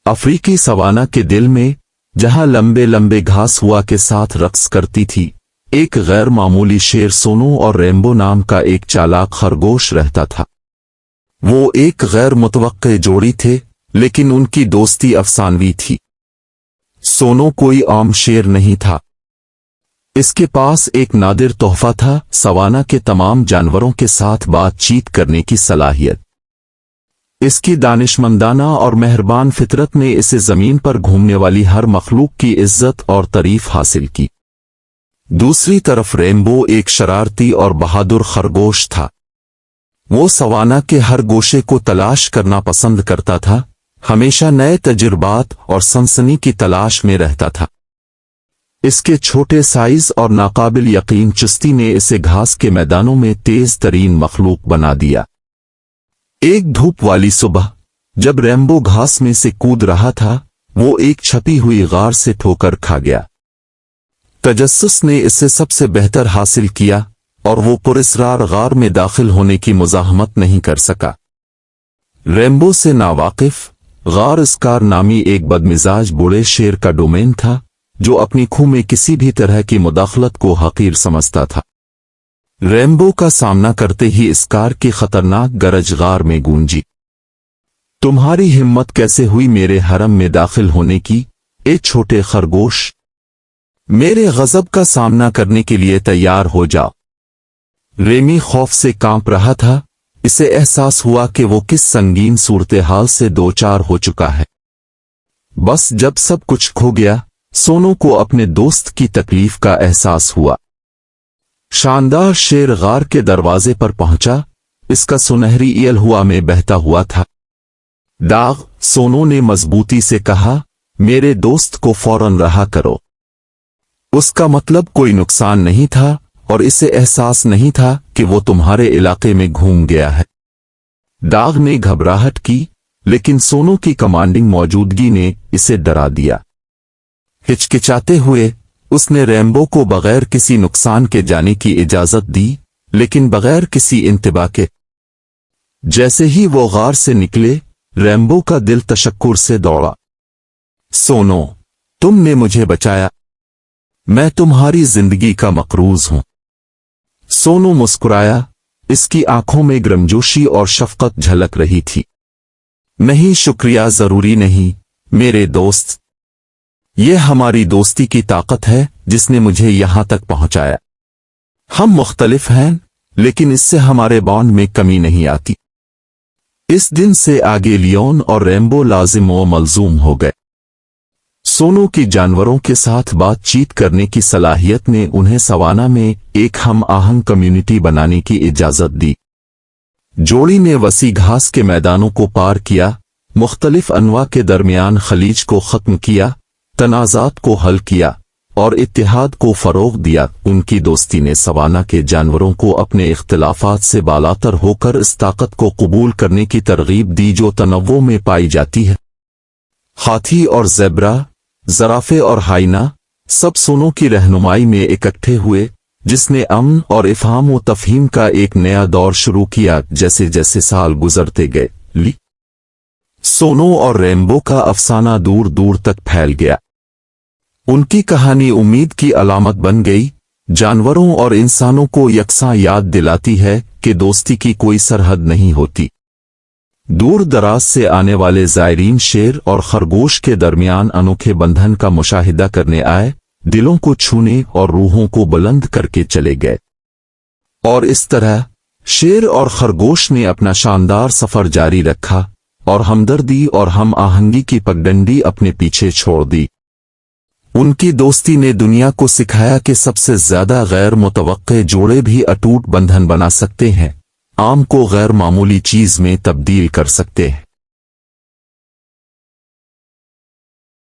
अफ्रीकी सवाना के दिल में, जहां लंबे लंबे घास हुआ के साथ रक्स करती थी, एक गैर मामूली शेर सोनो और रेम्बो नाम का एक चालाक खरगोश रहता था। वो एक गैर मुतवक्के जोड़ी थे, लेकिन उनकी दोस्ती अफसानवी थी। सोनो कोई आम शेर नहीं था। इसके पास एक नादिर तोहफा था, सवाना के तमाम जानवरों के साथ बातचीत करने की सलाहियत। इसकी दानिशमंदाना और मेहरबान फितरत ने इसे जमीन पर घूमने वाली हर मखलूक की इज्जत और तारीफ हासिल की। दूसरी तरफ रेम्बो एक शरारती और बहादुर खरगोश था। वो सवाना के हर गोशे को तलाश करना पसंद करता था, हमेशा नए तजुर्बात और सनसनी की तलाश में रहता था। इसके छोटे साइज और नाकाबिल यकीन चुस्ती ने इसे घास के मैदानों में तेज तरीन मखलूक बना दिया। एक धूप वाली सुबह, जब रेम्बो घास में से कूद रहा था, वो एक छपी हुई गार से ठोकर खा गया। तजस्सुस ने इससे सबसे बेहतर हासिल किया और वो पुरस्रार गार में दाखिल होने की मुज़ाहमत नहीं कर सका। रेम्बो से नावाकिफ, गार इसकार नामी एक बदमिजाज बूढ़े शेर का डोमेन था, जो अपनी खूह में किसी भी तरह की मुदाखलत को हकीर समझता था। रेम्बो का सामना करते ही इसकार की खतरनाक गरज गार में गूंजी। तुम्हारी हिम्मत कैसे हुई मेरे हरम में दाखिल होने की, ए छोटे खरगोश? मेरे गजब का सामना करने के लिए तैयार हो जाओ। रेमी खौफ से कांप रहा था। इसे एहसास हुआ कि वो किस संगीन सूरत हाल से दो चार हो चुका है। बस जब सब कुछ खो गया, सोनो को अपने दोस्त की तकलीफ का एहसास हुआ। शानदार शेर गार के दरवाजे पर पहुंचा। इसका सुनहरी ईल हुआ में बहता हुआ था। दाग, सोनो ने मजबूती से कहा, मेरे दोस्त को फौरन रहा करो। उसका मतलब कोई नुकसान नहीं था और इसे एहसास नहीं था कि वो तुम्हारे इलाके में घूम गया है। दाग ने घबराहट की, लेकिन सोनो की कमांडिंग मौजूदगी ने इसे डरा दिया। हिचकिचाते हुए उसने रेम्बो को बगैर किसी नुकसान के जाने की इजाजत दी, लेकिन बगैर किसी इंतबा के। जैसे ही वो गार से निकले, रेम्बो का दिल तशक्कुर से दौड़ा। सोनो, तुमने मुझे बचाया। मैं तुम्हारी जिंदगी का मकरूज हूं। सोनो मुस्कुराया। इसकी आंखों में गर्मजोशी और शफकत झलक रही थी। नहीं, शुक्रिया जरूरी नहीं मेरे दोस्त। यह हमारी दोस्ती की ताकत है जिसने मुझे यहां तक पहुंचाया। हम मुख्तलिफ हैं, लेकिन इससे हमारे बॉन्ड में कमी नहीं आती। इस दिन से आगे लियोन और रेम्बो लाजिम व मलजूम हो गए। सोनो की जानवरों के साथ बातचीत करने की सलाहियत ने उन्हें सवाना में एक हम आहंग कम्युनिटी बनाने की इजाजत दी। जोड़ी ने वसी घास के मैदानों को पार किया, मुख्तलिफ अनवा के दरमियान खलीज को खत्म किया, तनाज़ात को हल किया और इत्तिहाद को फरोग दिया। उनकी दोस्ती ने सवाना के जानवरों को अपने इख्तिलाफात से बालातर होकर इस ताकत को कबूल करने की तरगीब दी जो तनव्वुं में पाई जाती है। हाथी और ज़ेब्रा, ज़राफ़े और हाइना सब सोनो की रहनुमाई में इकट्ठे हुए, जिसने अमन और इफ़हाम व तफ़हीम का एक नया दौर शुरू किया। जैसे जैसे साल गुजरते गए, सोनो और रेम्बो का अफसाना दूर दूर तक फैल गया। उनकी कहानी उम्मीद की अलामत बन गई, जानवरों और इंसानों को यकसां याद दिलाती है कि दोस्ती की कोई सरहद नहीं होती। दूर दराज से आने वाले ज़ायरीन शेर और खरगोश के दरमियान अनोखे बंधन का मुशाहिदा करने आए, दिलों को छूने और रूहों को बुलंद करके चले गए। और इस तरह शेर और खरगोश ने अपना शानदार सफर जारी रखा और हमदर्दी और हम आहंगी की पगडंडी अपने पीछे छोड़ दी। उनकी दोस्ती ने दुनिया को सिखाया कि सबसे ज्यादा गैर मुतवक्के जोड़े भी अटूट बंधन बना सकते हैं, आम को गैर मामूली चीज में तब्दील कर सकते हैं।